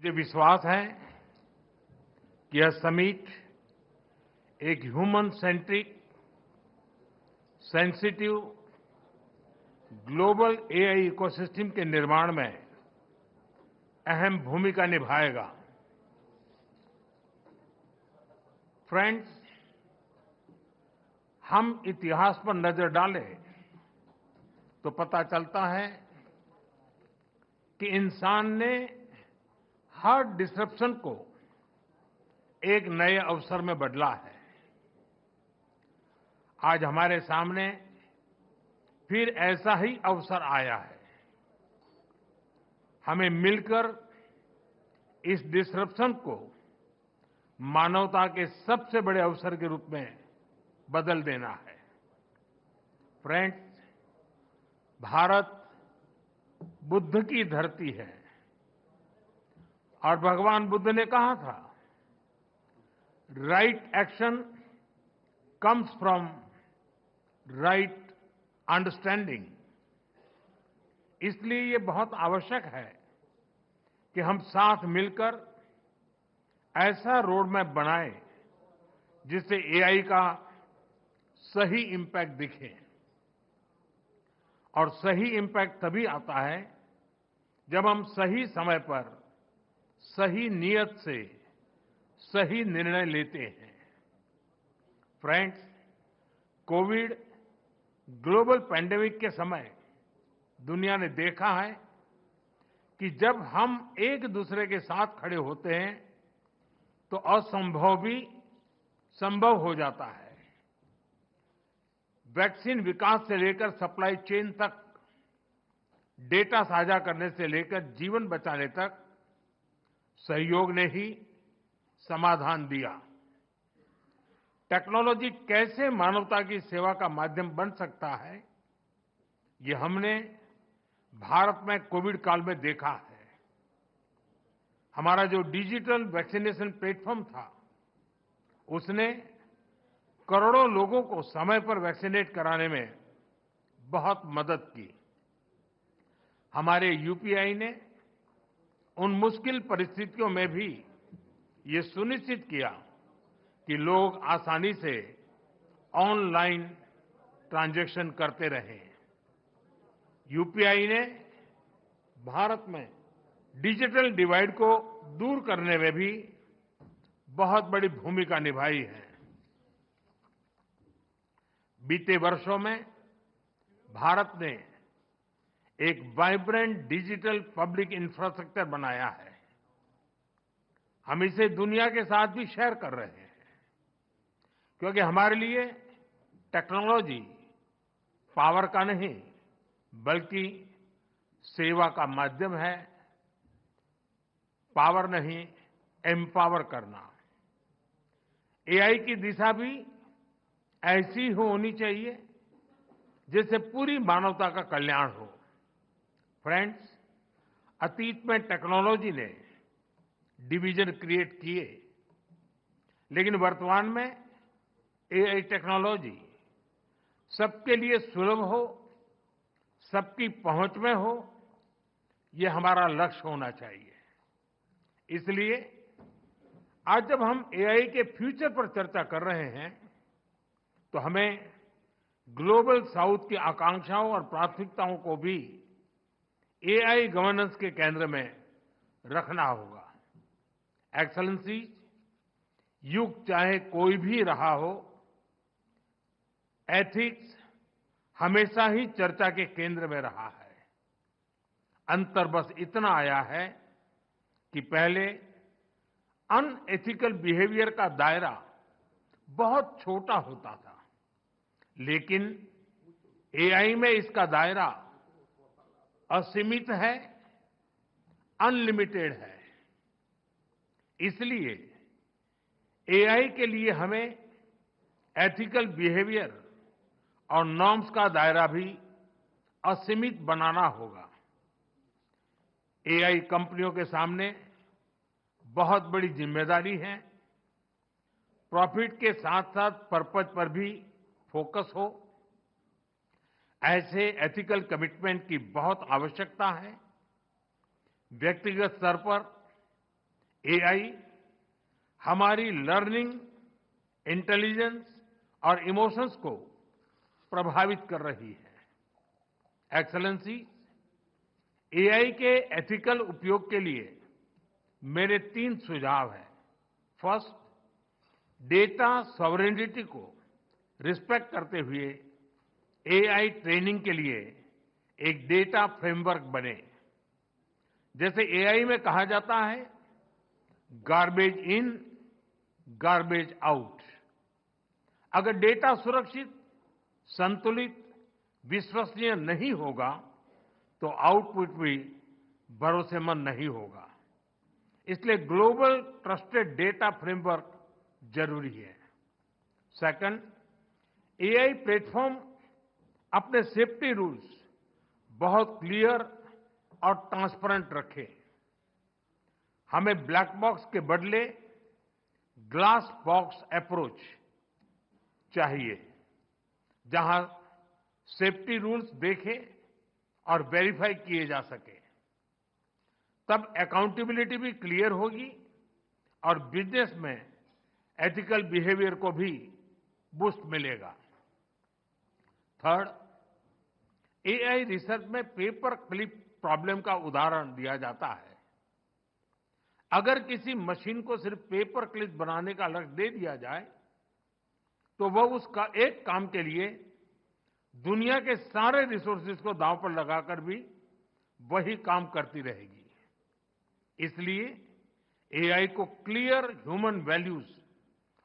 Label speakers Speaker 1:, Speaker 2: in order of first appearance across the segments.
Speaker 1: मुझे विश्वास है कि यह समिट एक human centric, sensitive, global AI ecosystem के निर्माण में अहम भूमिका निभाएगा। फ्रेंड्स, हम इतिहास पर नजर डालें तो पता चलता है कि इंसान ने हर डिसरप्शन को एक नए अवसर में बदला है। आज हमारे सामने फिर ऐसा ही अवसर आया है। हमें मिलकर इस डिसरप्शन को मानवता के सबसे बड़े अवसर के रूप में बदल देना है। फ्रेंड्स, भारत बुद्ध की धरती है और भगवान बुद्ध ने कहा था, right action comes from right understanding. इसलिए ये बहुत आवश्यक है कि हम साथ मिलकर ऐसा रोड मैप बनाएं जिससे एआई का सही इम्पैक्ट दिखे। और सही इम्पैक्ट तभी आता है जब हम सही समय पर सही नियत से सही निर्णय लेते हैं। फ्रेंड्स, कोविड ग्लोबल पैंडेमिक के समय दुनिया ने देखा है कि जब हम एक दूसरे के साथ खड़े होते हैं तो असंभव भी संभव हो जाता है। वैक्सीन विकास से लेकर सप्लाई चेन तक, डेटा साझा करने से लेकर जीवन बचाने तक सहयोग ने ही समाधान दिया। टेक्नोलॉजी कैसे मानवता की सेवा का माध्यम बन सकता है, ये हमने भारत में कोविड काल में देखा है। हमारा जो डिजिटल वैक्सीनेशन प्लेटफॉर्म था, उसने करोड़ों लोगों को समय पर वैक्सीनेट कराने में बहुत मदद की। हमारे यूपीआई ने उन मुश्किल परिस्थितियों में भी ये सुनिश्चित किया कि लोग आसानी से ऑनलाइन ट्रांजैक्शन करते रहें। यूपीआई ने भारत में डिजिटल डिवाइड को दूर करने में भी बहुत बड़ी भूमिका निभाई है। बीते वर्षों में भारत ने एक वाइब्रेंट डिजिटल पब्लिक इंफ्रास्ट्रक्चर बनाया है। हम इसे दुनिया के साथ भी शेयर कर रहे हैं, क्योंकि हमारे लिए टेक्नोलॉजी पावर का नहीं बल्कि सेवा का माध्यम है। पावर नहीं, एम्पावर करना। एआई की दिशा भी ऐसी होनी चाहिए जिससे पूरी मानवता का कल्याण हो। फ्रेंड्स, अतीत में टेक्नोलॉजी ने डिवीजन क्रिएट किए, लेकिन वर्तमान में एआई टेक्नोलॉजी सबके लिए सुलभ हो, सबकी पहुंच में हो, ये हमारा लक्ष्य होना चाहिए। इसलिए आज जब हम एआई के फ्यूचर पर चर्चा कर रहे हैं तो हमें ग्लोबल साउथ की आकांक्षाओं और प्राथमिकताओं को भी एआई गवर्नेंस के केंद्र में रखना होगा। एक्सेलेंसी, युग चाहे कोई भी रहा हो, एथिक्स हमेशा ही चर्चा के केंद्र में रहा है। अंतर बस इतना आया है कि पहले अनएथिकल बिहेवियर का दायरा बहुत छोटा होता था, लेकिन एआई में इसका दायरा असीमित है, अनलिमिटेड है। इसलिए एआई के लिए हमें एथिकल बिहेवियर और नॉर्म्स का दायरा भी असीमित बनाना होगा। एआई कंपनियों के सामने बहुत बड़ी जिम्मेदारी है। प्रॉफिट के साथ साथ पर्पज पर भी फोकस हो, ऐसे एथिकल कमिटमेंट की बहुत आवश्यकता है। व्यक्तिगत स्तर पर एआई हमारी लर्निंग, इंटेलिजेंस और इमोशंस को प्रभावित कर रही है। एक्सेलेंसी, एआई के एथिकल उपयोग के लिए मेरे 3 सुझाव हैं। फर्स्ट, डेटा सॉवरेनिटी को रिस्पेक्ट करते हुए एआई ट्रेनिंग के लिए एक डेटा फ्रेमवर्क बने। जैसे एआई में कहा जाता है, गार्बेज इन, गार्बेज आउट। अगर डेटा सुरक्षित, संतुलित, विश्वसनीय नहीं होगा तो आउटपुट भी भरोसेमंद नहीं होगा। इसलिए ग्लोबल ट्रस्टेड डेटा फ्रेमवर्क जरूरी है। सेकंड, एआई प्लेटफॉर्म अपने सेफ्टी रूल्स बहुत क्लियर और ट्रांसपेरेंट रखे। हमें ब्लैक बॉक्स के बदले ग्लास बॉक्स अप्रोच चाहिए, जहां सेफ्टी रूल्स देखे और वेरीफाई किए जा सके। तब अकाउंटेबिलिटी भी क्लियर होगी और बिजनेस में एथिकल बिहेवियर को भी बूस्ट मिलेगा। थर्ड, एआई रिसर्च में पेपर क्लिप प्रॉब्लम का उदाहरण दिया जाता है। अगर किसी मशीन को सिर्फ पेपर क्लिप बनाने का लक्ष्य दे दिया जाए तो वह उसका एक काम के लिए दुनिया के सारे रिसोर्सेज को दांव पर लगाकर भी वही काम करती रहेगी। इसलिए एआई को क्लियर ह्यूमन वैल्यूज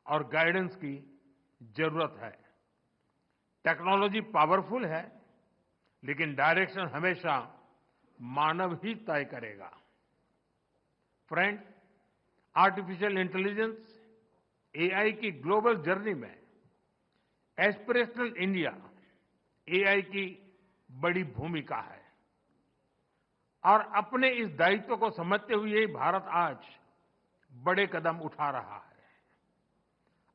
Speaker 1: और गाइडेंस की जरूरत है। टेक्नोलॉजी पावरफुल है, लेकिन डायरेक्शन हमेशा मानव ही तय करेगा। फ्रेंड, आर्टिफिशियल इंटेलिजेंस, एआई की ग्लोबल जर्नी में एस्पिरेशनल इंडिया एआई की बड़ी भूमिका है। और अपने इस दायित्व को समझते हुए भारत आज बड़े कदम उठा रहा है।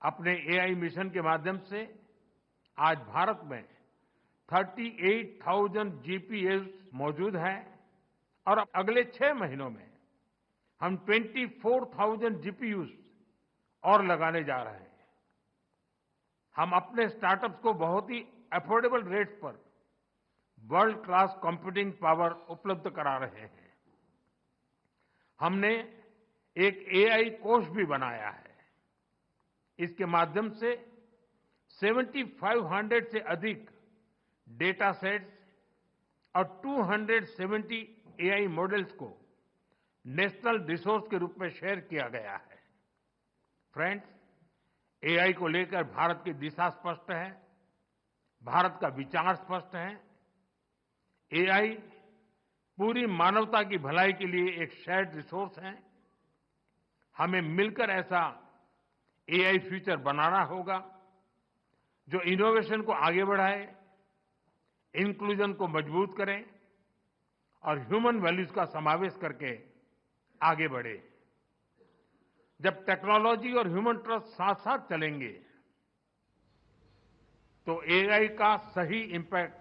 Speaker 1: अपने एआई मिशन के माध्यम से आज भारत में 38,000 जीपीएस मौजूद हैं और अगले 6 महीनों में हम 24,000 जीपीयूज और लगाने जा रहे हैं। हम अपने स्टार्टअप्स को बहुत ही अफोर्डेबल रेट्स पर वर्ल्ड क्लास कंप्यूटिंग पावर उपलब्ध करा रहे हैं। हमने एक एआई कोष भी बनाया है। इसके माध्यम से 7,500 से अधिक डेटा सेट्स और 270 एआई मॉडल्स को नेशनल रिसोर्स के रूप में शेयर किया गया है। फ्रेंड्स, एआई को लेकर भारत की दिशा स्पष्ट है, भारत का विचार स्पष्ट है। एआई पूरी मानवता की भलाई के लिए एक शेयर्ड रिसोर्स है। हमें मिलकर ऐसा एआई फ्यूचर बनाना होगा जो इनोवेशन को आगे बढ़ाए, इंक्लूजन को मजबूत करे और ह्यूमन वैल्यूज का समावेश करके आगे बढ़े। जब टेक्नोलॉजी और ह्यूमन ट्रस्ट साथ साथ चलेंगे तो एआई का सही इंपैक्ट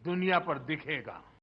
Speaker 1: दुनिया पर दिखेगा।